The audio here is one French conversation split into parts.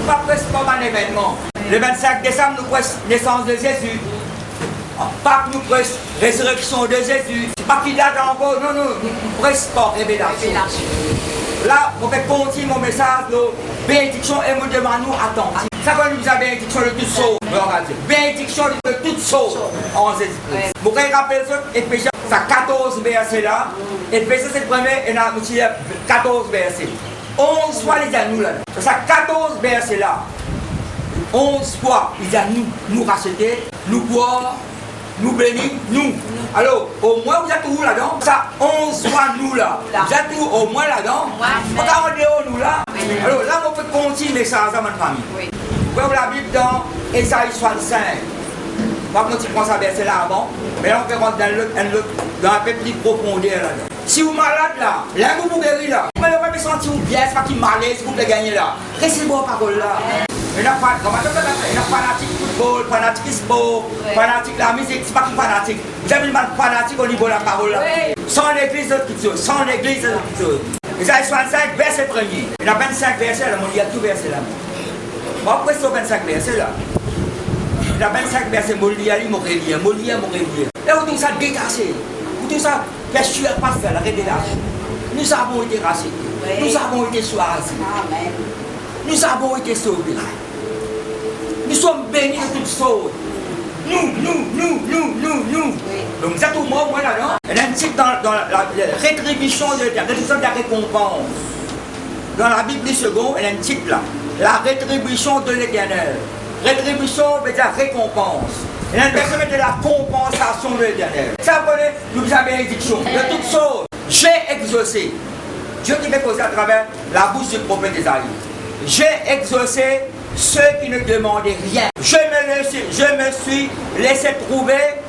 Nous pas presque comme un événement. Le 25 décembre, nous presque naissance de Jésus. Pas que nous presque résurrection de Jésus. C'est pas qu'il date encore, non, non, nous presque pas révélation. Là, on fait continuer mon message de bénédiction et nous demandons attention. Ça va nous dire bénédiction de toutes choses. Bénédiction de toutes choses en Jésus-Christ. Vous pouvez rappeler ça, Éphésiens, ça 14 versets là. Éphésiens, c'est le premier, et on a 14 versets. 11 fois, il dit à nous là. Ça 14 versets là. 11 fois, il dit à nous racheter, nous boire, nous bénir, nous. Alors, au moins, vous êtes où là-dedans? Ça, 11 fois nous là. Vous êtes où au moins là-dedans? Regardez nous là. Alors là, on peut continuer ça dans ma famille. Vous voyez la Bible dans Ésaïe 65. Pas que tu prends ça verset là avant, mais là on peut rentrer dans un peu plus profondeur là-dedans. Si vous êtes malade là, là vous vous guérissez là. Vous ne pouvez pas sentir bien, c'est pas qui malaise, si vous voulez gagner là. Recevez vos paroles là. Il y a fanatique football, fanatique sport, fanatique la musique, c'est pas qui fanatique. Vous avez une fanatique au niveau de la parole là. Sans l'église de toute chose, sans l'église de toute chose. Ésaïe 65, verset 1er. Il y a 25 versets là, il y a tout verset là. Bon, après ce 25 versets là. Il y a 25 versets, Molière, Morélier. Et où tout ça détaché, où tout ça, qu'est-ce que tu as pas fait, la révélation. Nous avons été rachetés, nous avons été choisis, nous avons été sauvés. Nous sommes bénis de toutes choses. Nous. Donc, ça tout le monde, voilà, non? Il y a un titre dans la rétribution de l'éternel, rétribution de la récompense. Dans la Bible du second, il y a un titre là. La rétribution de l'éternel. Rétribution veut dire récompense. Il y a une personne de la compensation de l'éternel. Ça connaît, nous avons bénédiction de toutes choses. J'ai exaucé. Dieu qui fait causer à travers la bouche du prophète Isaïe. J'ai exaucé ceux qui ne demandaient rien. Je me suis laissé trouver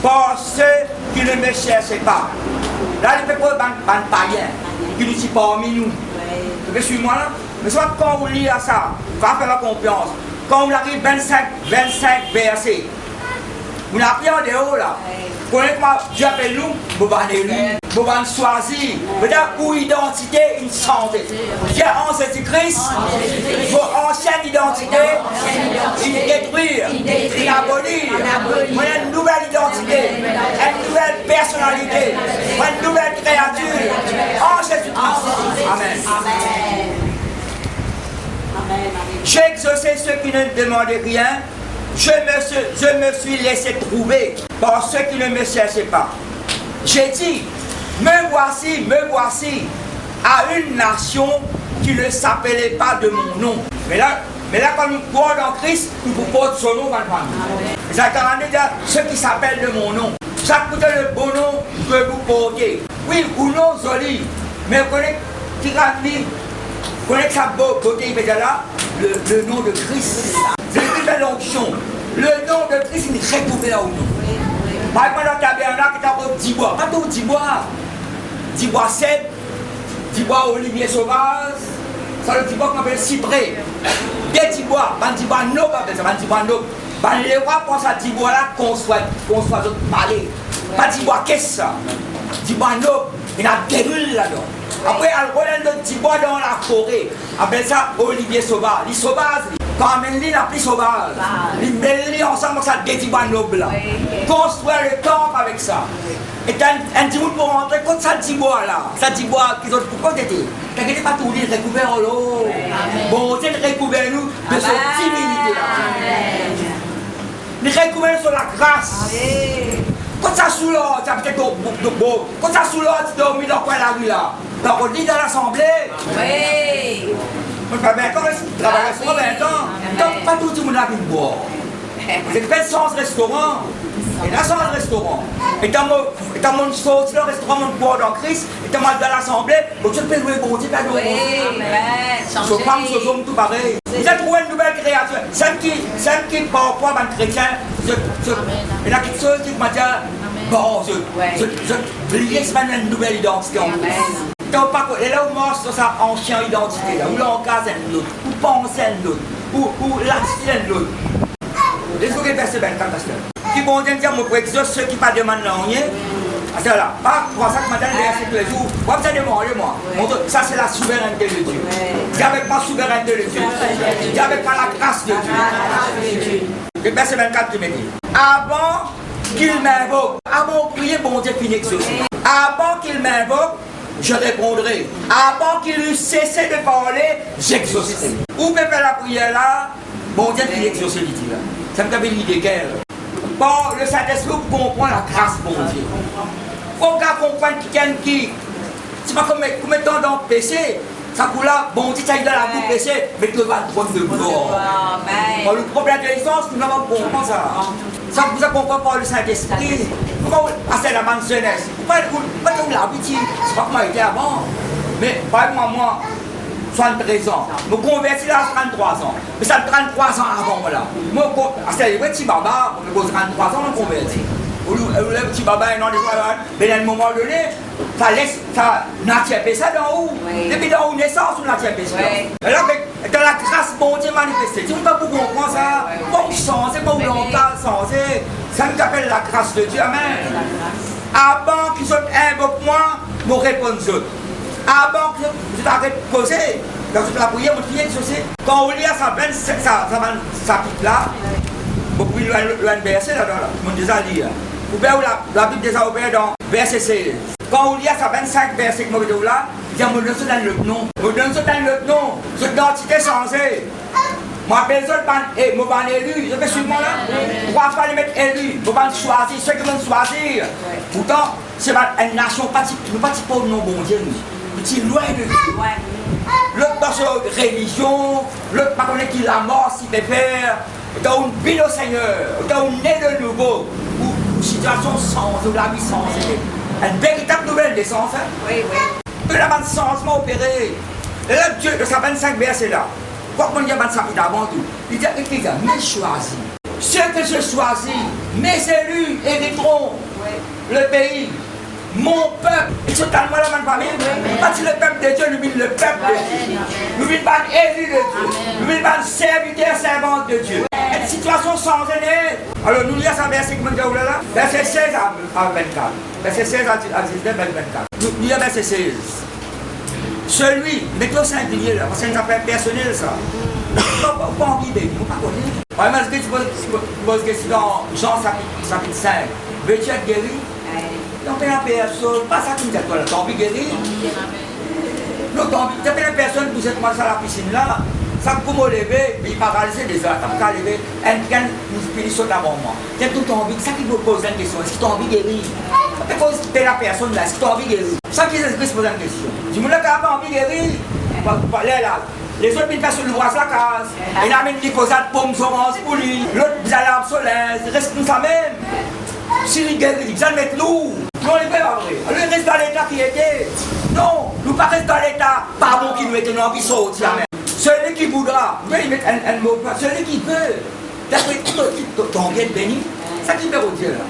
par ceux qui ne me cherchaient pas. Là, il fait quoi un païen qui nous dit parmi nous. Vous suivez moi là? Mais soit quand vous lisez ça, vous allez faire la confiance. Quand vous arrivez 25 versets, vous n'avez pas en dehors là. Connaissez-moi, Dieu appelle nous, vous allez élu, vous allez choisir. Vous avez pour identité une santé. Dieu en Jésus-Christ, vos anciennes identités, il détruire, il abolir. Vous avez une nouvelle identité, une nouvelle personnalité, une nouvelle créature en Jésus-Christ. Amen. J'ai exaucé ceux qui ne demandaient rien. Je me suis laissé trouver par ceux qui ne me cherchaient pas. J'ai dit, me voici à une nation qui ne s'appelait pas de mon nom. Mais là quand nous croyons dans Christ, nous vous portons son nom dans le famille. Ça veut dire ceux qui s'appellent de mon nom. Ça coûte le bon nom que vous portez. Oui, ou non, joli. Mais vous connaissez qui grandit. Vous connaissez sa beauté, il veut là, le nom de Christ. C'est une belle onction. Le nom de Christ, il est recouvert au nom. Par exemple, dans le tabernacle, il y a 10 bois. Pas tout 10 bois. 10 bois cèdre, 10 bois olivier sauvage. Ça, le 10 bois qu'on appelle cyprès. Des 10 bois, 10 bois nobles, ça, 10 bois nobles. Les rois pensent à 10 bois là qu'on soit d'autres palais. Pas 10 bois qu'est-ce ça? 10 bois nobles, il y a des bulles là-dedans. Après, on a de petits bois dans la forêt. Appelle ça olivier sauvage. Les sauvages, quand on met la plus sauvage, ils mettent ensemble ça des petits bois nobles. Construire le temple avec ça. Et un petit bout pour rentrer, quand ça dit bois là, ça dit bois qu'ils ont pourquoi t'étais. T'inquiète pas tout, il recouvert l'eau. Bon, Dieu recouvert nous de cette divinité là. Il recouvert sur la grâce. Quand ça sous l'eau, ça peut-être beau. Quand ça sous l'eau, tu dors dans quoi la rue là. Donc on dit dans l'assemblée. Oui. On fait 20 ans, on travaille sur 20 ans. Donc pas tout le monde a vu boire. Vous êtes fait sans restaurant. Et là, sans restaurant. Et dans mon sorti, le restaurant, mon boire dans Christ, et dans l'assemblée, tu peux louer bon Dieu, pas louer bon Dieu. Ce femme, ce homme, tout pareil. Vous avez trouvé une nouvelle créature. Celle qui parfois, un chrétien, il y a quelque chose qui m'a dit, bon, je liais une nouvelle identité en plus. Et là, où mange sur sa ancienne identité, là, où l'encase est l'autre, où pense est l'autre, où l'assiette est l'autre. Les autres verset 24, pasteur. Qui vont dire, moi, pour exaucer ceux qui ne demandent rien, C'est là. Pas pour ça que maintenant, verset tous les jours. Vous avez demandé, moi. Ça, c'est la souveraineté de Dieu. Il n'y avait pas la souveraineté de Dieu. Il n'y avait pas la grâce de Dieu. Le verset 24 qui me dit, avant qu'il m'invoque, avant de prier, bon Dieu finit exaucer. Avant qu'il m'invoque, je répondrai. Avant qu'il eût cessé de parler, j'exaucerai. Où peut faire la prière là? Bon Dieu finit exaucer, dit là. Ça me fait une idée guerre. Bon, le Saint-Esprit comprend la grâce, bon Dieu. Faut qu'on comprenne qui. C'est pas comme mettons dans le PC. Ça pour là, bon Dieu, ça y est dans la boucle PC, mais tu vas te prendre de boulot. Le problème de l'intelligence, nous n'avons pas compris ça. Ça vous a compris par le Saint-Esprit. Pourquoi c'est la manne jeunesse? Pourquoi vous l'habitude? C'est pas comment il était avant. Mais par exemple, moi, 73 ans. Je me convertis là à 33 ans. Mais ça 33 ans avant, voilà. Moi, c'est le petit baba, je me 33 ans, je me convertis. Le petit baba, mais à un moment donné, ça laisse, ça n'attire ça d'en haut. Depuis dans haut naissance, on n'attire ça. Et là, dans la grâce, bon Dieu manifestée. Tu ne peux pas comprendre ça. Bon, changer, bon, longtemps, changer. Ça nous appelle la grâce de Dieu, amen. Avant qu'ils invoquent moi, je réponds aux autres. Avant que je t'arrête de poser, dans la prière, je me dis, quand on lit ça pique là, vous pouvez le verset là-dedans, je me déjà lire. Vous pouvez la Bible déjà ouverte dans verset 16. Quand on lit ça 25 versets que je me dis là, je me donne ça dans le nom. Je me donne ça dans le nom, cette identité changée. Moi, je vais élu, je vais suivre moi là. Pourquoi pas les mettre élus? Je vais choisir ceux qui vont choisir. Pourtant, c'est une nation pas pour le nom bon Dieu. Petit loin de Dieu. L'autre dans sa religion, l'autre par contre qui la mort s'y peut faire, dans une vie au Seigneur, dans une nez de nouveau, ou situation sans, ou la vie sans. Une véritable nouvelle naissance. Oui, oui. Il y a un changement opéré. Et là, Dieu, de sa 25 versets là, pourquoi on dit 25 avant tout? Il dit, mais choisis. Ceux que je choisis, mes élus hériteront le pays. Mon peuple, ils sont tellement là, famille. Parce que le peuple de Dieu, nous le peuple de Dieu. Nous vivons pas élu de Dieu. Nous vivons pas serviteur, servante de Dieu. Une situation sans aîné. Alors nous lisons ça verset qui là, verset 16 à 24. Verset 16 à 19 à 24. Nous lisons verset 16. Celui, mettez au singulier là, parce que c'est une affaire personnelle ça. Pas envie de vous pas connaître. Par exemple, je pose question dans Jean chapitre 5. Veux-tu être guéri? Donc, la personne, pas ça qui me dit, tu as envie de guérir. Donc, tu as la personne qui vous êtes à la piscine là, ça peut me lever, il va réaliser déjà, ça peut lever, une finissant d'avant moi. Tu as tout envie, ça qui vous pose une question, est-ce que tu as envie de guérir? Tu poses la personne là, est-ce que tu as envie de guérir? Ça qui se pose une question. Si vous n'avez pas envie de guérir, les autres personnes lui voient la case, il amène des causes de pommes oranges pour lui, l'autre vous allez en solaire, il reste comme ça même. Si il guérit, vous allez mettre lourd. Non, il ne peut pas vrai. Il reste dans l'état qui était. Non, nous ne pas rester dans l'état. Pardon qui nous était dans l'ambition. Celui qui voudra, il met un mot, celui qui veut, d'après ton bien béni, ça qui veut dire là.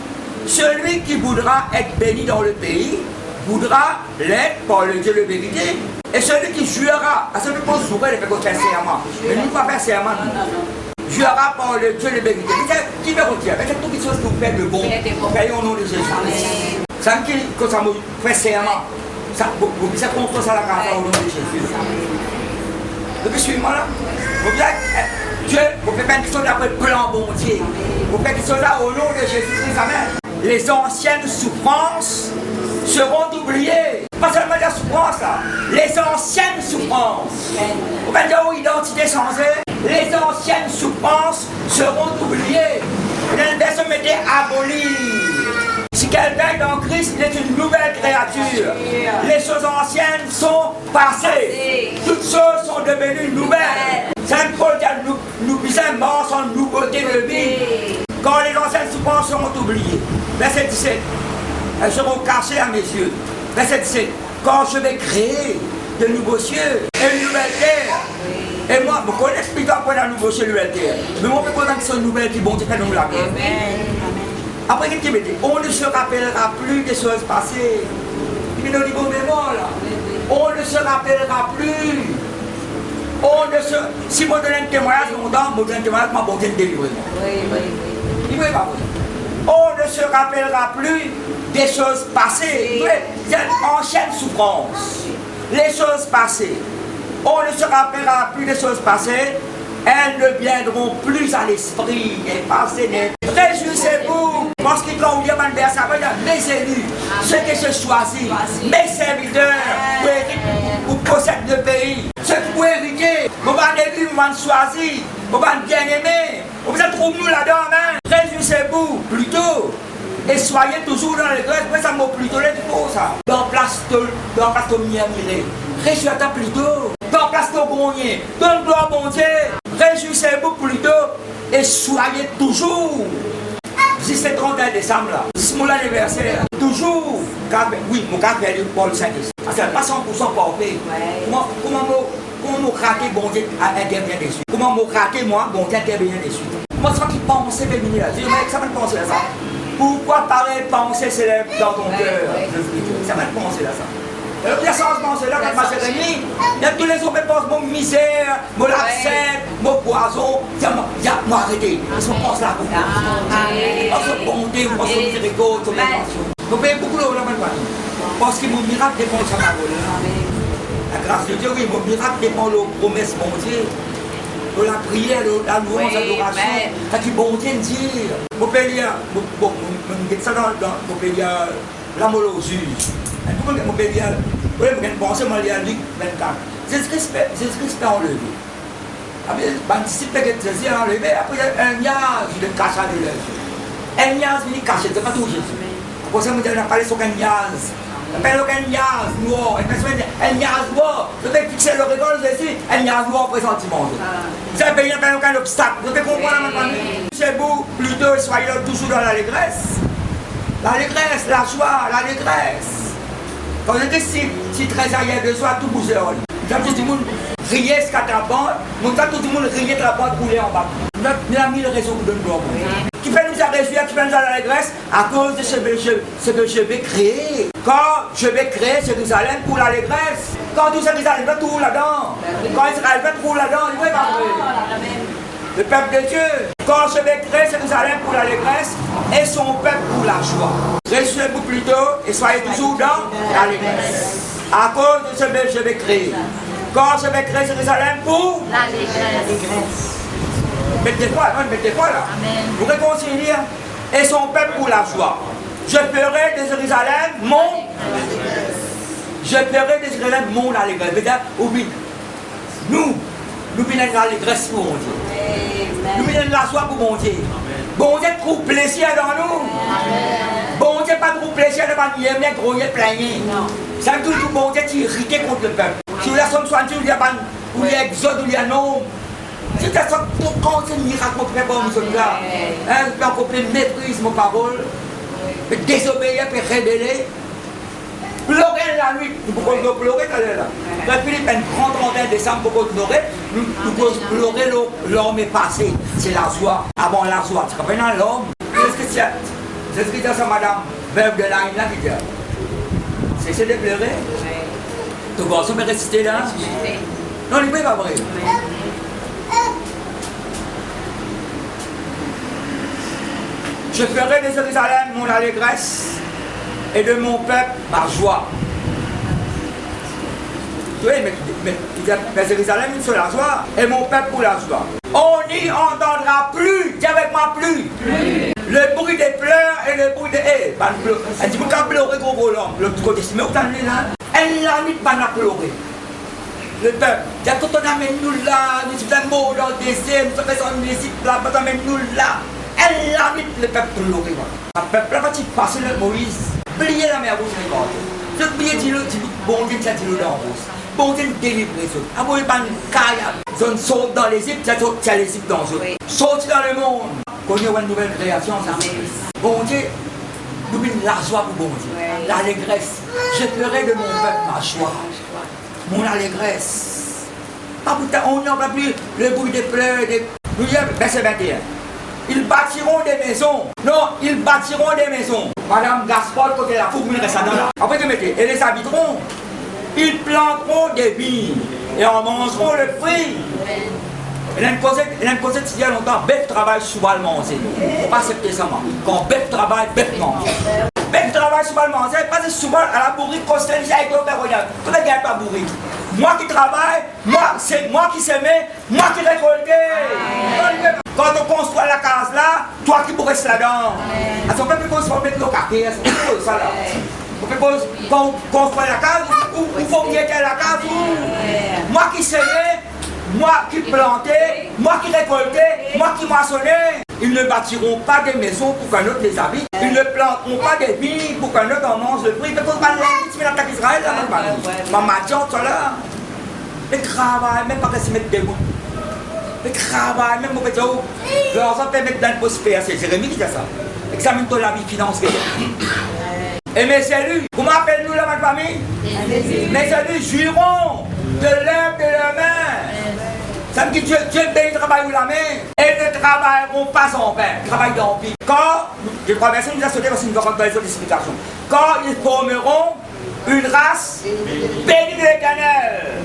Celui qui voudra être béni dans le pays, voudra l'être par le Dieu de vérité. Et celui qui jurera, à celui qui jouera, il fait faire serment. Mais nous ne pas faire serment. Jurera par le Dieu de vérité. Qui veut dire, avec toutes les choses que vous faites de bon, payons au nom de Jésus. Ça me dit que ça me fait serment. Vous pouvez contre ça la grâce au nom de Jésus. Vous suivez moi là? Vous dites, Dieu, vous faites quelque chose après le plan bon Dieu. Vous faites quelque chose là au nom de Jésus-Christ. Amen. Les anciennes souffrances seront oubliées. Pas seulement la souffrance là. Les anciennes souffrances. Vous pouvez dire où identité changée. Les anciennes souffrances seront oubliées. La personne m'était abolie. Si quelqu'un est en Christ, il est une nouvelle créature. Les choses anciennes sont passées. Toutes choses sont devenues nouvelles. Saint Paul dit, nous sommes morts sans nouveauté de vie. Quand les anciennes souffrances seront oubliées. Verset 17. Elles seront cachées à mes yeux. Verset 17. Quand je vais créer de nouveaux cieux et une nouvelle terre. Et moi, je connais plutôt pour un nouveau ciel et une nouvelle terre. Mais moi, je peux dire que c'est une nouvelle qui bon Dieu fait nous la paix. Après, qu'est-ce qu'il me dit? On ne se rappellera plus des choses passées. Il me dit bon mémoire là. On ne se rappellera plus. On ne se... Si moi je donne un témoignage, je donne un témoignage, je vais délivrer. Oui. Il ne veut pas. On ne se rappellera plus des choses passées. Ancienne souffrance. Les choses passées. On ne se rappellera plus des choses passées. Elles ne viendront plus à l'esprit. Et passées. Réjouissez-vous. Parce que quand on dit mes élus, ceux que je choisis, mes serviteurs, pour posséder le pays, ceux qui vont hériter, vous allez élu, vous allez choisir, vous allez bien aimer. Vous êtes trop nous là-dedans, hein? Réjouissez-vous plutôt. Et soyez toujours dans les grèves. Moi, ça m'a plutôt les faux, ça. Dans place de miré. Réjouissez-vous plutôt. Dans place de grognier. Donne gloire à mon Dieu. Réjouissez-vous plutôt. Et soyez toujours. Si c'est 31 décembre là, c'est mon anniversaire, toujours, oui, mon café est Paul Saint-Denis. C'est pas 100% parfait. Comment me rater, bon Dieu, intervient dessus? Comment me rater, moi, bon Dieu, intervient dessus? Moi, c'est pas qui pense, c'est féminin là. Je dis, mais ça va te penser à ça. Pourquoi pareille pensée s'élève dans ton cœur? Ça va te penser à ça. Il y a changement, c'est là quand ma cérémonie. Il y a tous les autres qui pensent mon misère, mon absinthe, mon poison. Il y a moi arrêté. Ils pense là pour votre bonté, votre miséricorde, votre intervention. Vous payez beaucoup de l'argent. Parce que mon miracle dépend de sa parole. La grâce de Dieu, oui, mon miracle dépend de la promesse, mon Dieu. De la prière, de la louange, de l'adoration. C'est qui bon Dieu dire. Vous payez, ça dans l'amour aux juges. Vous pouvez penser à Luc 24. Jésus-Christ est enlevé. Après, disciple qui est enlevé, après un niaz, il est caché à l'œil. Un niaz, il est caché, c'est pas tout Jésus. Pour ça, on a parlé sur un niaz. On appelle un niaz noir. Un niaz noir. Je vais fixer le regard de Jésus, un niaz noir pressentiment. Vous avez payé aucun obstacle. Vous devez comprendre ma famille. C'est vous, plutôt, soyez toujours dans l'allégresse. L'allégresse, la joie, l'allégresse. Quand on dit si trésorier de soi, tout bouge en lui. Tout le monde riait ce qu'à ta bande, tout le monde riait de la bande roulée en bas. Il a 1000 raisons pour donner gloire. Qui fait nous réjouir, qui fait nous l'allégresse à cause de ce que je vais créer. Quand je vais créer Jérusalem pour l'allégresse, quand tout Jérusalem va tout roule là-dedans, quand Israël va tout roule là-dedans, il va pas vrai. Le peuple de Dieu, quand je vais créer Jérusalem pour l'allégresse et son peuple pour la joie. Réjouissez-vous plutôt et soyez toujours dans l'allégresse. À cause de ce que je vais créer. Quand je vais créer Jérusalem pour l'allégresse. Mettez-toi là. Amen. Vous réconciliez et son peuple pour la joie. Je ferai de Jérusalem mon. Je ferai de Jérusalem mon allégresse. Oublie. Nous venons l'allégresse pour mon Dieu. Nous venons la joie pour mon Dieu. Bon Dieu trouve plaisir dans nous. Bon Dieu pas trouve plaisir de pas nier, mais gros, il est plaigné. Ça veut dire que bon Dieu est irrité contre le peuple. Si vous avez somme soigné, il y a exode, il y a non. Si tu as quand c'est un miracle, on fait comme celui-là. On peut méprise mon parole, désobéir, révéler. Pleurer la nuit, nous pouvons pleurer quand elle est là. Dans Philippiens 30-31 décembre, nous pouvons pleurer, nous pouvons pleurer l'homme est passé. C'est la joie, avant la joie. Tu comprends l'homme? C'est ce que c'est ça, madame, veuve de l'âme là qui dit. C'est de pleurer. Tu vois, ça me réciter là? Non, il n'est pas vrai. Je ferai de Jérusalem mon allégresse et de mon peuple ma joie. Oui, mais Jérusalem, c'est la joie, et mon peuple pour la joie. On n'y entendra plus, dis avec moi plus, le bruit des pleurs et le bruit des haies. Elle dit, vous pouvez pleurer gros volant, l'autre côté, mais vous entendez là, elle n'a mis pas à pleurer. Le peuple, quand on amène nous là, nous sommes un mot dans le désert, nous sommes en Égypte là, on amène nous là, elle n'a mis le peuple pleurer. Le peuple, là, quand il passe le Moïse, plier la mer rouge, regardez. Je plier, dis-le, bon Dieu, dis-le dans la rouge. Bon Dieu, délivrer ça. Après, il y a une caille, zone saute dans l'Égypte, il y a l'Égypte dans eux. Sorti dans le monde. Quand il y a une nouvelle création, ça fait. Bon Dieu, nous venons la joie pour bon Dieu. L'allégresse. Je ferai de mon peuple ma joie. Mon allégresse. Pas pour on n'en va plus le bruit des pleurs. Nous y a verset 21. Ils bâtiront des maisons. Non, ils bâtiront des maisons. Madame Gaspard, côté la fourmi, reste là. Après, tu mettez. Et les habiteront. Ils planteront des vignes. Et en mangeront le fruit. Il a une cause il y a longtemps, bête travail souvent le manger. Il ne faut pas accepter ça, moi. Quand bête travail, bête mange. Bête travail souvent le manger, parce que souvent à la bourrique, quand c'est déjà avec le père, regarde, tout le gars n'est pas bourrique. Moi qui travaille, c'est moi qui s'aimais, moi qui récolte. Quand on construit la case là, toi qui pourrais là-dedans. À son peuple, on mettre le quartier, c'est ça là. Quand on construit la case, il faut bien qu'il y ait la case. Moi qui s'aimais, moi qui plantais, moi qui récoltais, moi qui moissonnais. Ils ne bâtiront pas des maisons pour qu'un autre les habite. Ils ne planteront pas des vignes pour qu'un autre en mange le fruit. Mais pour pas les l'attaque Israël, maman dit tout là. Mais travail, même pas que se mettre des mots. Mais travail, même pour dire, l'argent permet d'être prospère. C'est Jérémie qui dit ça. Examine-toi la vie financière. Et mes élus, comment appelle-nous la famille? Mes élus jouiront de l'œuvre de leurs mains. Ça me dit Dieu bénit le travail ou la main. Et ne travailleront pas en vain. Travail d'empire. Quand, les trois versets nous a sauté parce qu'ils nous racontent dans les autres explications. Quand ils formeront une race bénie de l'Éternel.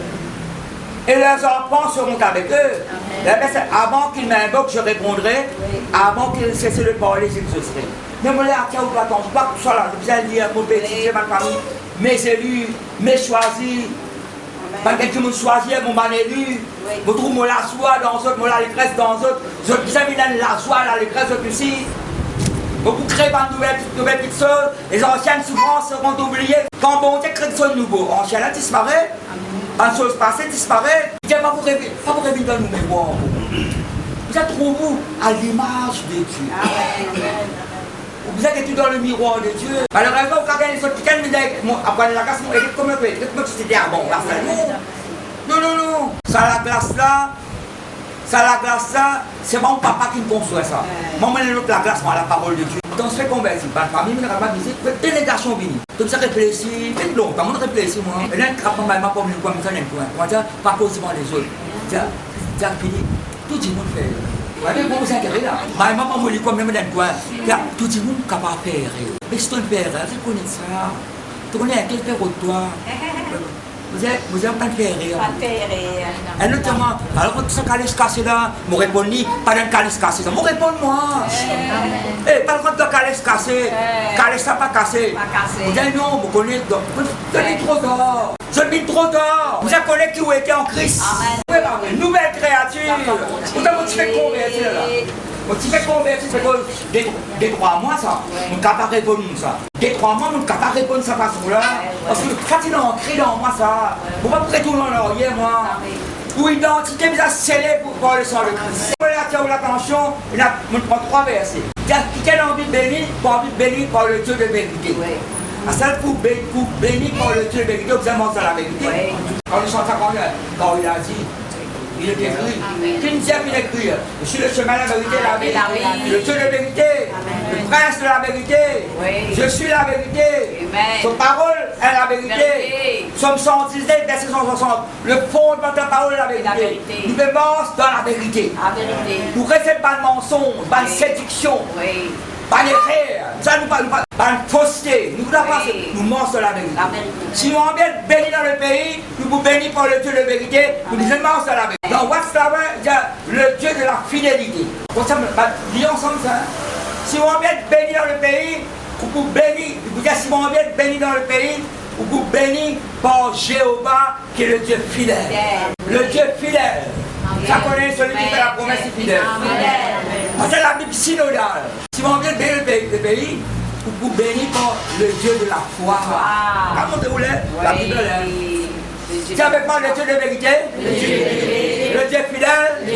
Et leurs enfants seront avec eux. Avant qu'ils m'invoquent, je répondrai. Avant qu'ils cessent de parler, j'exaucerai. Mais moi, là, tiens, pas que tout ça là. Je viens lire mon petit, ma famille, mes élus, mes choisis. Malgré que je choisis, mon élu. Je trouve mon la joie dans eux, mon l'allégresse dans eux. Je vous ai mis la joie, l'allégresse aussi. Beaucoup créent par nouvelles petites choses. Les anciennes souffrances seront oubliées. Quand bon Dieu crée des choses nouveaux, anciennes là disparaît. En chose passée disparaît. Il n'y a pas pour rêver dans nos mémoires. Vous êtes trop vous à l'image de Dieu. Vous êtes dans le miroir de Dieu. Malheureusement, vous regardez les autres qui me disent après la glace, comment c'était bon. Non. Ça la glace là, c'est mon papa qui me construit ça. Moi, je l'autre la glace, moi, la parole de Dieu. Donc, je fais convertir. La famille, je ne visite, délégation bénie. Donc, ça réfléchit, fait longtemps, je réfléchis, moi. Et là, je ne pas mal pour me comme ça, pas positivement les autres. C'est fini. Tout le monde fait. Vous vous intéressez là. Ma maman me dit comme même dans le coin. Tout le monde est capable de faire. Mais si tu le fais, tu connais ça. Tu connais un tel faire au toi. Vous n'avez pas de faire rire. Pas de faire rire. Et notamment, alors quand ça calisse cassé là, je réponds pas d'un calisse cassé. Je réponds moi. Eh, pas quand tu calisse cassé. Calisse ça pas cassé. Vous dites non, vous connaissez. Vous êtes trop tard. Je vis trop tard. Vous connaissez qui était en Christ. Nouvelle créature. Vous avez fait convertir là. Vous avez convertir, c'est des 3 mois ça. On ne peut pas répondre ça. Des 3 mois, on ne peut pas répondre ça façon là. Parce que quand il est ancré dans moi ça, vous ne pouvez pas retourner en arrière moi. Pour identité, vous avez scellé pour le sang de Christ. Pour attirer l'attention, on prend 3 versets. Quelle envie de bénir, pour envie de bénir par le Dieu de vérité. À ça, pour bénir par le Dieu de vérité, vous avez menti la vérité. Quand il chante quand il a dit, il est écrit. Qui ne dit qu'il écrit? Je suis le chemin, la vérité, la vie. Le Dieu de vérité. Le prince de la vérité. Je suis la vérité. Son parole est la vérité. Somme 117, verset 160. Le fondement de ta parole est la vérité. Nous demeurons dans la vérité. Nous ne recevons pas de mensonge, pas de séduction. Pas les frères, ça nous parle pas de fausseté, nous mangons de la vérité. Si on vient béni dans le pays, nous vous bénissons par le Dieu de vérité, nous disons mangons de la vérité. Dans Watchtower, il y a le Dieu de la fidélité. Pour ça, disons ensemble ça. Si on vient béni dans le pays, vous bénissez, vous dites si on vient béni dans le pays, vous bénissez par Jéhovah qui est le Dieu fidèle. Le Dieu fidèle. Ça connaît celui qui fait la promesse fidèle. C'est la Bible synodale. Si on vient bénir le pays, vous bénissez par le Dieu de la foi. Comment vous voulez? La Bible est. C'est avec moi le Dieu de vérité, le Dieu fidèle, le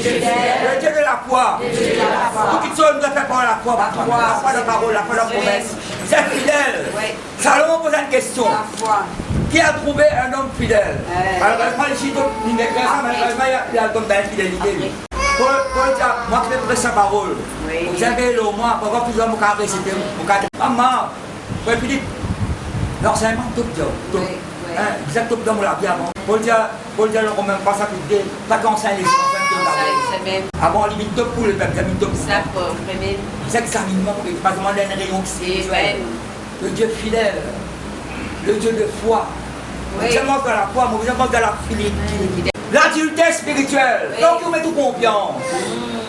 Dieu de la foi. Toutes choses nous fait par la foi, la foi de parole, la foi de la promesse. C'est fidèle. Salomon pose une question. Qui a trouvé un homme fidèle? Malheureusement, ici, malheureusement, il y a un homme d'infidélité. Paul dit, moi qui vais prêcher sa parole, vous avez le moins, pourquoi plusieurs mots carrés, c'était mon cas. Maman, ouais, Philippe, l'enseignement tout bien. Vous êtes tout dans la vie avant. Paul dit, on ne même pas ça, pas qu'enseigne les enfants. Avant, on limite tout pour le peuple, limite tout pour ça. Vous examinez, pas demander une rayon spirituelle. Le Dieu fidèle, le Dieu de foi. Vous avez dans la foi, vous avez dans la fidélité. l'adultère spirituelle. Donc vous mettez tout confiance.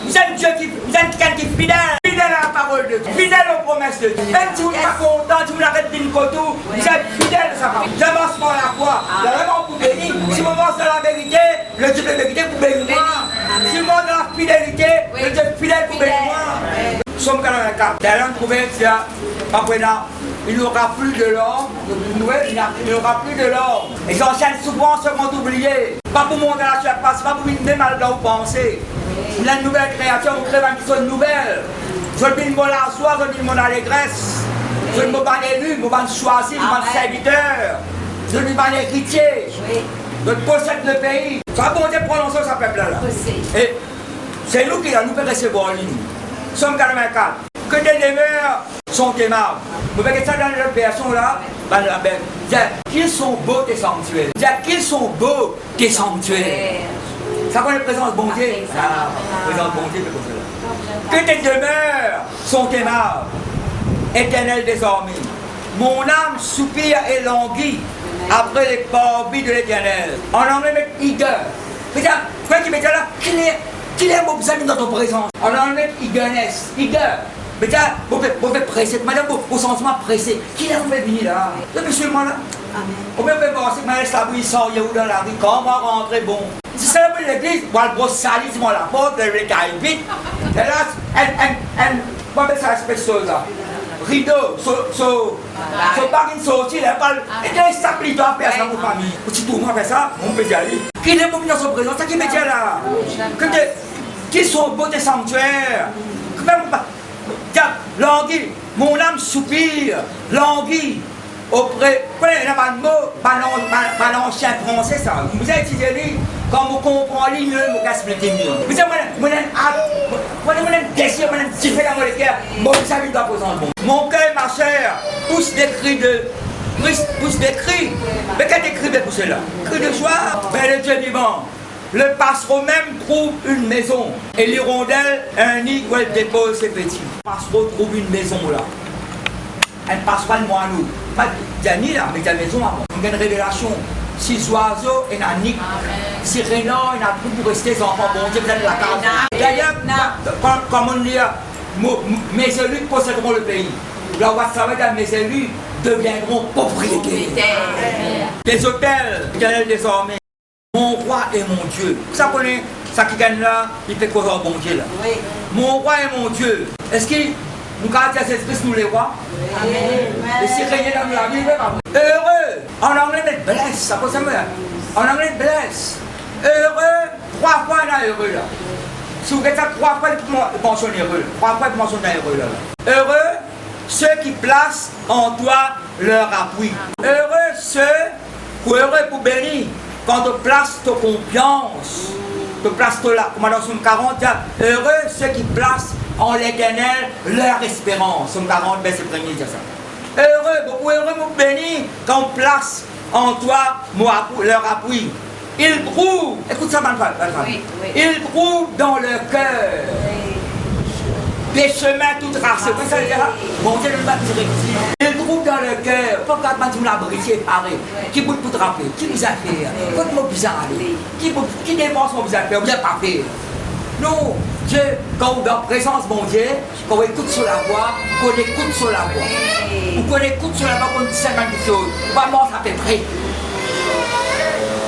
Vous êtes Dieu vous êtes quelqu'un qui est fidèle. Fidèle à la parole de Dieu. Fidèle aux promesses de Dieu. Même si vous n'êtes pas content, si vous l'arrêtez d'une côté, vous êtes fidèle à sa parole. Je marche par la foi. Il y a vraiment pour bénir. Si vous marchez dans la vérité, le Dieu de vérité pour bénir moi. Si vous marchez dans la fidélité, le Dieu fidèle pour bénir moi. Somme 84. D'ailleurs, vous trouvez que après là, il n'y aura plus de l'or, il n'y aura plus de l'or. Les anciennes souffrances seront oubliées. Pas pour monter à la surface, pas pour une mal dans vos pensées. La nouvelle création, vous créez une chose nouvelle. Je ne dis pas la joie, je ne dis pas l'allégresse. Je ne dis pas l'élu, je ne pas choisir, je ne pas serviteur. Je ne dis pas l'héritier. Je possède le pays. Ça bon Dieu prononcer ce peuple-là. Et c'est nous qui nous pouvons recevoir en ligne. Somme 84. Que des demeures sont aimables. Vous voyez ça dans la version là, qu'ils sont beaux tes sanctuaires. Qu'ils sont beaux tes sanctuaires. Ça connaît la présence bon Dieu. Présence bon Dieu, que tes demeures sont aimables, éternelles désormais. Mon âme soupire et languit après les parvis de l'éternel. En anglais, met eager. Mais ça, frère qui met là, qu'il est beau besoin dans ton présence. En anglais, eagerness, eager. Mais ça, vous faites pressé, madame, vos sentiments pressés. Qui l'a fait venir là? Depuis ce moment là. On peut penser que madame Sabri sort dans la rue, comment rentrer bon? Si c'est un peu l'église, on va le brosser salir sur la porte, elle caille vite. Et là, elle, comment ça espèce de chose là? Rideau, pas une sortie, elle parle, et elle s'applique à faire ça pour la famille. Si tout le monde fait ça, on peut y aller. Qui est pour venir dans son présent, c'est qui met là? Qui sont beaux des sanctuaires? Languit, mon âme soupire, languit auprès. Prenez un mot, l'ancien français, ça. Vous avez utilisé quand vous comprenez mieux, vous cassez le mieux. Vous avez un désir, un différent dans le cœur, bon, vous savez, doit poser un bon. Mon cœur, ma chère, pousse des cris pousse des cris. Mais qu'est-ce que des cris pour cela? Cris de joie, ben le Dieu vivant. Le passereau même trouve une maison et l'hirondelle un nid où elle dépose ses petits. Le passereau trouve une maison là. Elle ne passe pas le moineau. Pas de nid là, mais de la maison avant. Il y a une révélation. Si oiseaux et un nid, si renard, il y a tout pour rester les enfants. Bon Dieu, vous êtes la carte. D'ailleurs, comme on dit, mes élus posséderont le pays. Là, on va savoir que mes élus deviendront propriétaires. Les hôtels, éternels désormais. Mon roi est mon Dieu. Vous savez, ça qui gagne là, il fait quoi au bon Dieu là? Oui. Mon roi est mon Dieu. Est-ce qu'il nous caractérise esprit nous les rois? Oui. Et si régner dans la vie, heureux. En anglais, mais bless. Ça pose ça me. En anglais, bless. Heureux. 3 fois là, heureux là. Si vous faites ça 3 fois, vous mentionnez heureux. 3 fois, vous mentionnez heureux là. Heureux, ceux qui placent en toi leur appui. Heureux, ceux ou heureux pour bénir. Quand tu places ta confiance, tu places là, comme dans Somme 40, heureux ceux qui placent en l'éternel leur espérance. Somme 40, verset 1er, dit ça. Heureux, beaucoup heureux, vous bénis, quand on place en toi leur appui. Ils trouvent, écoute ça, ils trouvent dans le cœur des chemins tout tracés. Vous savez ça? Bon Dieu, le bas directif. Il trouve dans le cœur, pas quand tu l'as brisé, pareil. Qui peut tout rappeler? Qui vous a fait? Quand vous vous allez? Qui dépense vous a fait? Vous n'avez pas fait. Non, Dieu, quand vous êtes en présence, bon Dieu, quand vous écoutez sur la voix, qu'on écoute sur la voix. Ou qu'on écoute sur la voix, qu'on dit 50 choses. Comment ça fait près?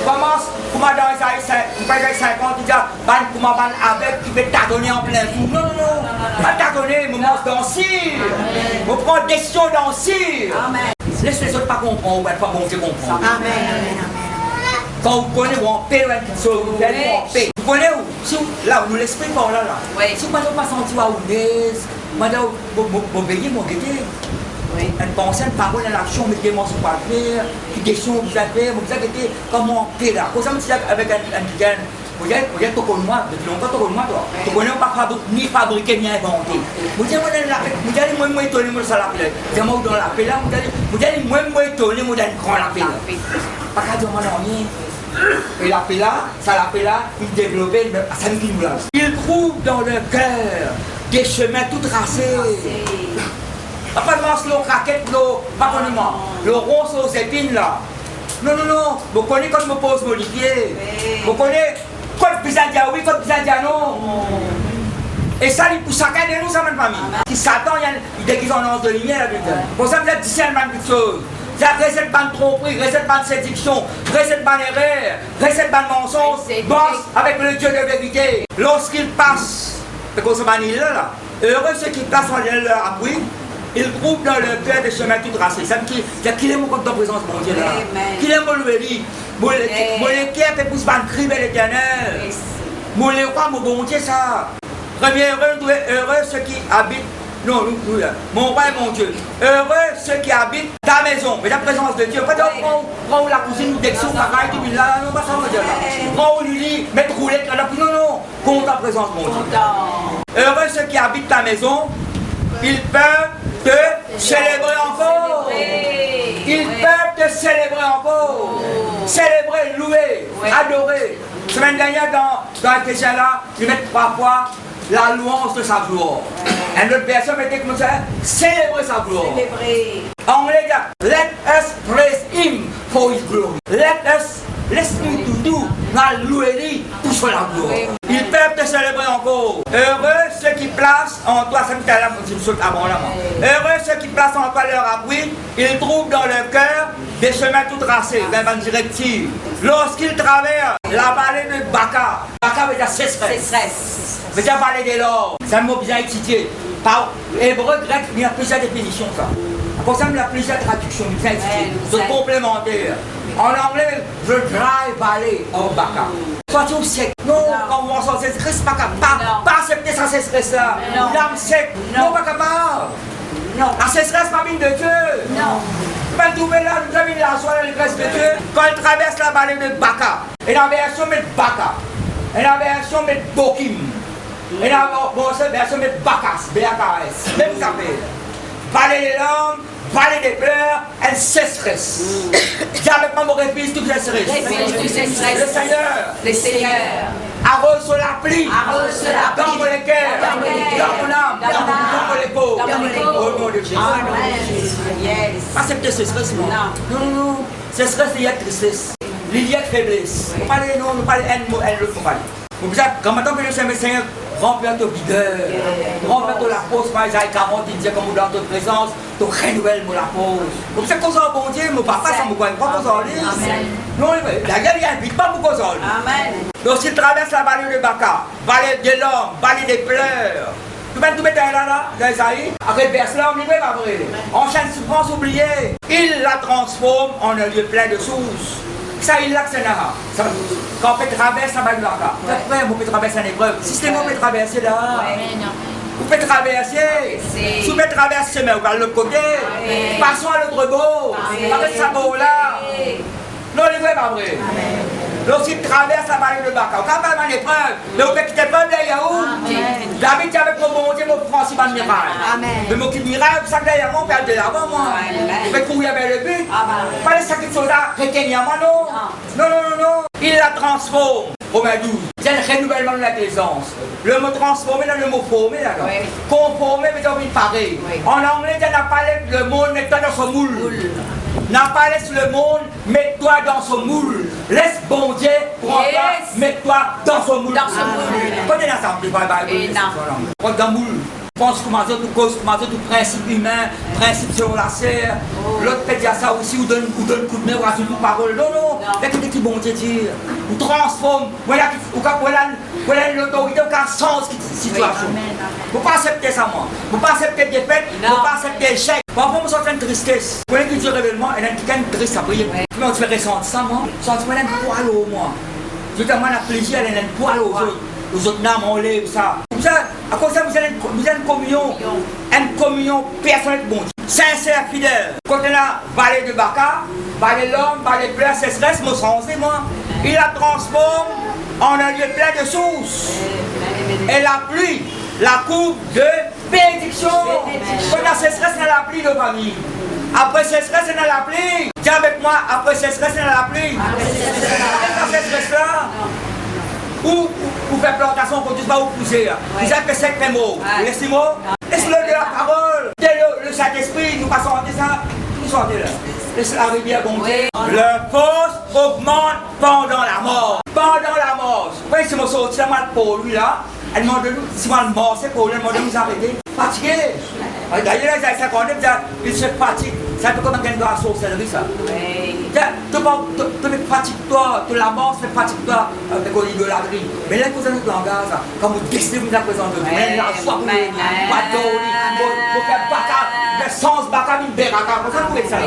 Comment, dans Isaïe 50, il dit, comment avec qui fait tâtonner en plein jour. Non, non, non. Pas tâtonner, mais moi, dansir. Vous prenez décision dansir. Laisse les autres pas comprendre, pas bon Dieu comprendre. Amen. Quand vous connaissez, vous en paix, vous allez en paix. Vous connaissez où? Là, vous l'esprit par là. Si vous n'avez pas senti à l'aise, vous veillez, vous guettez. Elle pense à une parole, à l'action, mais des mensonges pas faire, des questions vous avez, vous avez comment paix là. Comme ça, avec un week-end, vous êtes au moi, depuis longtemps, au moi, toi. Tu connais pas ni fabriquer ni inventer. Vous allez moins étonner, moi, ça l'appelle. Vous allez dans la paix là, vous allez moins étonner, moi, dans une grande la paix là. Pas qu'à dire, moi, rien. Et la paix là, ça la paix là, il développait, ça nous dit là. Il trouve dans le cœur des chemins tout tracés. Pas de le craquette, le ronce aux épines là. Non, non, non. Vous connaissez quand je me pose mon pied. Vous connaissez quand je dis oui, quand je dis non. Et ça, pour chacun de nous, ça m'a famille. Si Satan, il déguise en ange de lumière là-dedans. Pour ça, vous êtes discernement de quelque chose. Vous avez recette de tromperie, recette de séduction, recette de erreur, recette de mensonge, bosse avec le Dieu de vérité. Lorsqu'il passe, c'est comme ça, là, heureux ceux qui passent en leur appui, ils trouvent dans leur cœur des chemins tout tracés. Ça veut dire qu'il est mon compte de présence, mon Dieu, là. Qu'il est mon louéli. Mon cœur fait pour se battre vers l'éternel. Mon roi, mon bon Dieu, ça. Premier heureux ceux qui habitent. Non, nous, là. Mon roi et mon Dieu. Heureux ceux qui habitent ta maison. Mais la présence de Dieu. Pas de prends la cousine ou d'exo, pareil, tout là. Non, pas ça, mon Dieu. Prends lui dit, mettre roulette là. Non, non. Compte ta présence, mon Dieu. Heureux ceux qui habitent ta maison. Ils peuvent te célébrer encore. Ils peuvent te célébrer encore. Célébrer, louer, adorer. Semaine dernière, dans la question là, ils mettent parfois la louange de sa gloire. Une autre personne mettait comme ça, célébrer sa gloire. Anglais dit, let us praise him for his glory. Let's do la louerie pour son la gloire. Ils peuvent te célébrer encore. Heureux ceux qui placent en toi, ça me fait là, heureux ceux qui placent en toi leur appui, ils trouvent dans leur cœur des chemins tout tracés, une directive. Lorsqu'ils traversent la vallée de Baka, Baka veut dire sécheresse. Veut dire vallée de l'or. C'est un mot bien étudié. Par hébreu, grec, il y a plusieurs définitions, ça. Pour ça, il y a plusieurs traductions bien étudiées, de complémentaires. En anglais, je drive valley of Baka. Soit tu sec. Non, quand on s'en sécheresse, pas capable. Pas accepter sa sécheresse là. L'âme sec. Non, pas capable. Non. La sécheresse, pas mine de Dieu. Non. Pas trouver là, nous avons la soirée de grâce de Dieu. Quand il traverse la vallée de Baka, et la version met Baka, et la version met Bokim, et la version met Bakas, B-A-K-S. Même ça fait. Vallée des larmes, vallée des pleurs, elle sécheresse. Dis avec moi mon réflexe, toute sécheresse. Le Seigneur. Arrose sur la pluie, dans mon cœur, dans mon âme, dans mon épaule. Au nom de Jésus. Pas cette sécheresse, non. Non, non, non. Sécheresse, il y a tristesse. Il y a faiblesse. Nous parlons non, nous parlons un autre parler. Quand maintenant que le Seigneur remplit ton vigueur, remplit ton la pause, par Isaïe 40, il dit comme dans ta présence, tu renouvelles la pause. Comme ça, qu'on s'en bon Dieu, mon papa, ça me croit pas qu'on s'en lise. Non, la guerre, il n'invite pas pour qu'on s'en lise. Donc, s'il traverse la vallée de Baka, vallée de l'homme, vallée des pleurs, tu vas tout mettre là, dans Isaïe, après verse là, on y va après. Enchaîne souffrance oubliée. Il la transforme en un lieu plein de sources. Ça, il l'a que c'est là. Quand on peut traverser la vallée de Baka, on peut traverser une épreuve. Si c'est moi, on peut traverser là. Vous pouvez traverser. Si vous pouvez traverser, mais vous allez de l'autre côté. Passons à l'autre bord. Avec sa bord là. Non, il est pas vrai. Lorsqu'il traverse la vallée de Baka, quand même une épreuve, mais vous pouvez quitter le peuple derrière vous. David avec mon bon Dieu, mon principal miracle. Mais mon qui miracle, ça derrière moi, on perd de l'avant, moi. Vous pouvez courir vers le but. Pas les sacrifices là, retenir moi, non. Non, non, non, non. Il la transforme. Romains 12. C'est le renouvellement de la présence. Le mot transformer, là, le mot former, là. Conformer, mais envie de pareil. En anglais, il n'a pas le monde, mets-toi dans son moule. N'a pas laisse le monde, mets-toi dans son moule. Laisse bon Dieu, prends-toi, mets-toi dans son moule. Dans son moule. Quand il y a ça, on va dans le moule. Pense comment tout principe humain, principe selon la serre. L'autre peut dire ça aussi, ou donne coup de main, ou rajoute une parole. Non, non, qu'est-ce que bon Dieu dit? Ou transforme, voilà l'autorité, aucun sens de situation. Vous ne pouvez pas accepter ça, moi. Vous ne pouvez pas accepter des défaite, vous ne pouvez pas accepter l'échec. Parfois, on sent une tristesse. Vous voyez que Dieu révèlement, il y a quelqu'un de triste à prier. Mais on se fait ressentir ça, moi. Je sens qu'il y a un poil au moi. Je dis, moi, la plaisir, il y a un poil aux autres. Les autres names, on lève ça. Comme ça, à cause de ça, vous avez une communion personnelle de bon Dieu. Sincère, fidèle. Quand on a vallée de Baka, vallée de l'homme, vallée de pleurs, sécheresse, mon sens, c'est moi. Il la transforme en un lieu plein de sources. Et la pluie, la coupe de bénédiction. Quand la sécheresse, c'est la pluie de famille. Après sécheresse, c'est la pluie. Dis avec moi, après sécheresse, c'est la pluie. Après la sécheresse là. Ou faire plantation pour tout ça, ou pousser. Vous avez fait 5 mots. Laissez-moi. Laisse-le de la parole. Dès le Saint-Esprit, nous passons en ça. vous sentez là. Laissez la rivière monter. Le force augmente pendant la mort. Pendant la mort. Vous voyez, si je sorti mal pour lui là, elle demande de nous, si moi mort, c'est pour lui, elle demande de nous arrêter. Fatigué. D'ailleurs, les 50 ils se fatiguent. C'est un peu comme un gain de la sorcellerie, ça. Oui. Tu fatigue-toi, tu la mort, tu fatigue-toi avec l'idolâtrie. Mais là, vous avez le langage, quand vous décidez de vous présenter, vous avez la foi pour les bateaux, vous faites bata, le sens bata, une beraka. Vous savez ça?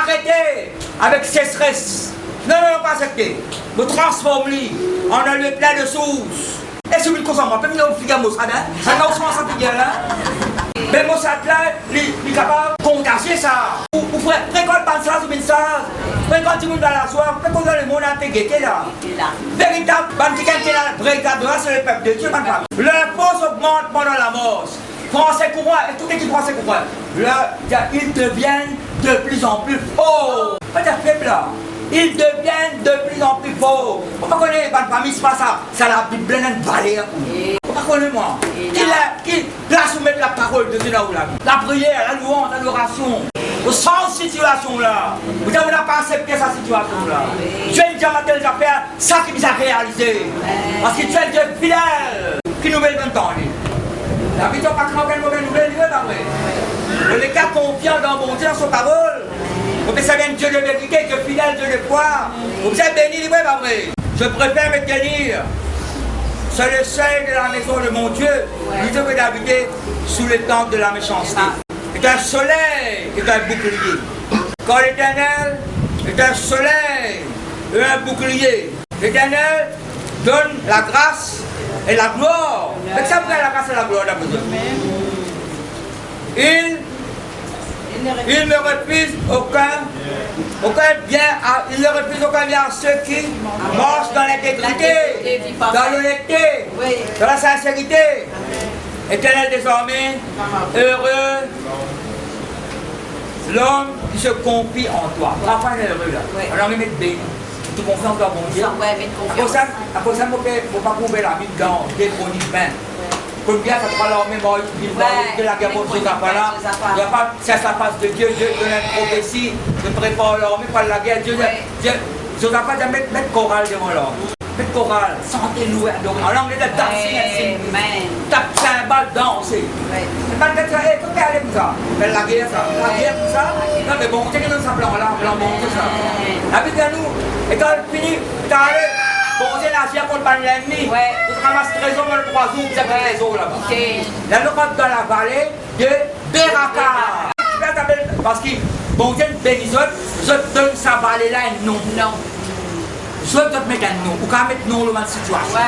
Arrêtez avec sécheresse. Non, pas accepter. Vous transformez en un lieu plein de sources. Et si vous ne consommez pas, vous avez un Mossad, ça n'a pas de figure là. Mais Mossad là, il est capable de contagier ça. Vous fréquentez pas ça, vous ça. Fréquentez vous dans la soirée, fréquentez le monde intégré là. Véritable, véritable, c'est le peuple de Dieu, ma femme. Le force augmente pendant la mort. Français courant, et tout équipe français courant. Ils deviennent de plus en plus forts. Pas de faible là. Ils deviennent de plus en plus forts. On ne connaît pas de famille, c'est pas ça. C'est la Bible, une valeur. On ne connaît moi. Qui place où mettre la parole de Dieu là où la prière, la louange, l'adoration. Au sens de situation là. Vous n'avez pas accepté cette situation là. Dieu est déjà matin les affaires, ça qui nous a réalisé. Parce que Dieu est Dieu fidèle. Qui nous met le même temps. La vie n'a pas craqué une mauvaise nouvelle, il est pas vrai. Les gars confiants dans mon Dieu, dans son parole. Vous savez bien Dieu de vérité, Dieu fidèle, Dieu de foi. Vous êtes béni, il est pas vrai. Je préfère me tenir sur le seuil de la maison de mon Dieu, plutôt que d'habiter sous le temple de la méchanceté. C'est un soleil et un bouclier. Quand l'Éternel est un soleil et un bouclier, l'Éternel donne la grâce et la gloire. Mais ça, vous avez la grâce et la gloire, là, besoin. Il ne refuse aucun bien, il ne refuse aucun bien à ceux qui marchent dans l'intégrité, dans l'honnêteté, dans la sincérité. Éternel désormais, heureux l'homme qui se confie en toi. Enfin, il est heureux là. Alors, il met béni. Tu confies en toi, bon Dieu. Après ça, il ne faut pas trouver la vie dans des chroniques 20. Comme bien, ça prend leur mémoire, de la guerre contre ces enfants-là. Il n'y a pas, c'est la face de Dieu, Dieu donne une prophétie, de préparer leur mais par la guerre. Dieu, je ne vais pas mettre chorale devant leur. Mettre chorale, sentez-nous, en langue de danser, tape cymbale, danser. C'est pas le cas, il faut aller comme ça. Mais la guerre, ça. La guerre, comme ça. Non, mais bon, c'est que nous sommes là, blanc, bon, c'est ça. La vie de nous, et quand elle finit, t'as allé. Bon, c'est l'Asie contre l'ennemi. Tu ramasses trésor dans le 3 jours, vous avez trésor là-bas. Là, nous sommes dans la vallée de Beraka. Parce que, bon, Dieu bénit, je donne sa vallée là un nom. Je dois mettre un nom. Vous pouvez mettre nom dans la situation.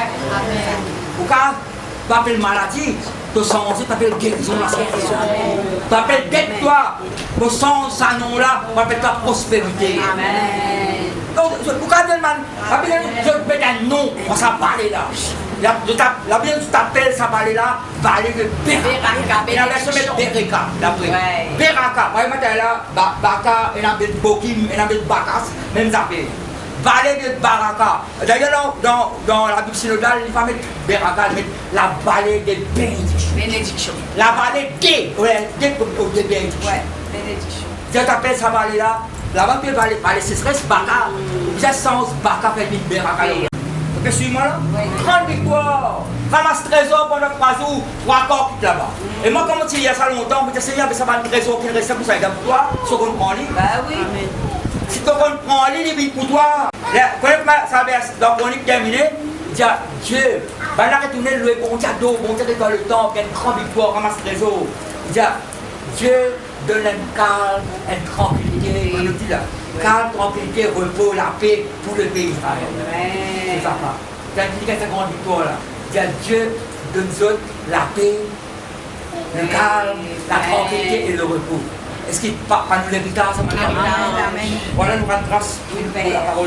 Vous pouvez appeler maladie, tu sens, tu appelles guérison, la situation. Tu appelles dette-toi, tu sens sa nom là, tu appelles ta prospérité. Amen. Donc, vous je mets un nom pour sa vallée là. La Bible t'appelle sa vallée là, vallée de Beraka. Et la version met Beraka, d'après. Beraka, vous voyez, là, Baka, et la Bible Bokim, et la Bible Bakas, même appel. Vallée de Baraka. D'ailleurs, dans la Bible synodale, il faut mettre Beraka, la vallée des bénédictions. La vallée des bénédictions. Dieu t'appelle sa vallée là. Là-bas, tu vas aller c'est stress, Baka. J'ai sens Baka fait une Beraka. Ok, suis-moi là? Grande victoire. Ramasse trésor pendant 3 jours, 3 corps quitte là-bas. Et moi, comme il y a ça longtemps, je me dis, Seigneur, ça va un trésor qui reste pour ça. Et pour toi, ce qu'on prend en ligne. Bah oui. Si tu prends en ligne, il pour toi. Quand ça verse dans le chronique terminée, il dit Dieu, va retourner le bon cadeau, bon Dieu dans le temps, qu'il y a une grande victoire, ramasse trésor. Il dit Dieu donne un calme, une tranquillité, on nous dit là, calme, tranquillité, repos, la paix pour le pays d'Israël. C'est ça. C'est une grande victoire là. Il dit Dieu donne la paix, le calme, la tranquillité et le repos. Est-ce qu'il ne parle pas nous l'héritage? Voilà, nous rendons grâce pour la parole.